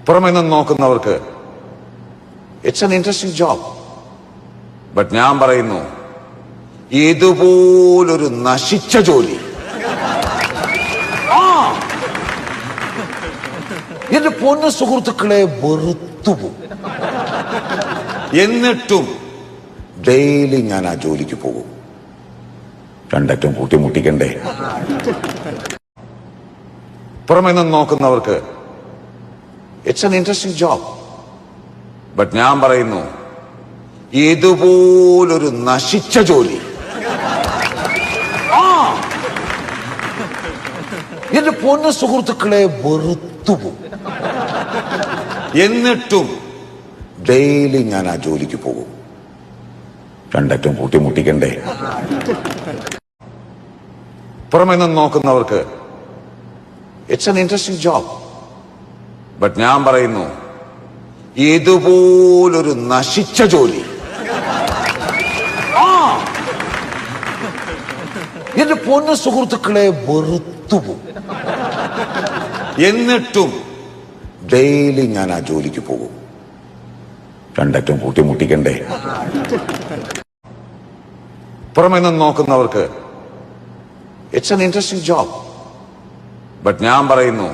പുറമെ നിന്ന് നോക്കുന്നവർക്ക് it's an interesting job. But ഞാൻ പറയുന്നു, ഇതുപോലൊരു നശിച്ച ജോലി എന്റെ പൊന്നു സുഹൃത്തുക്കളെ വെറുത്തുപോകും. എന്നിട്ടും ഡെയിലി ഞാൻ ആ ജോലിക്ക് പോകും. രണ്ടറ്റം കൂട്ടിമുട്ടിക്കണ്ടേ? പുറമെ നിന്ന് നോക്കുന്നവർക്ക് it's an interesting job. But ഞാൻ പറയുന്നു, ഇതുപോലൊരു നശിച്ച ജോലി എന്റെ പൊന്നു സുഹൃത്തുക്കളെ വെറുത്തുപോകും. എന്നിട്ടും ഡെയിലി ഞാൻ ആ ജോലിക്ക് പോകും. രണ്ടറ്റം കൂട്ടിമുട്ടിക്കണ്ടേ? പുറമെ നിന്ന് നോക്കുന്നവർക്ക് it's an interesting job. But ഞാൻ പറയുന്നു, ഇതുപോലൊരു നശിച്ച ജോലി എന്റെ പൊന്നു സുഹൃത്തുക്കളെ വെറുത്തുപോകും. എന്നിട്ടും ഡെയിലി ഞാൻ ആ ജോലിക്ക് പോകും. രണ്ടറ്റം കൂട്ടിമുട്ടിക്കണ്ടേ? പുറമെ നിന്ന് നോക്കുന്നവർക്ക് it's an interesting job. But ഞാൻ പറയുന്നു,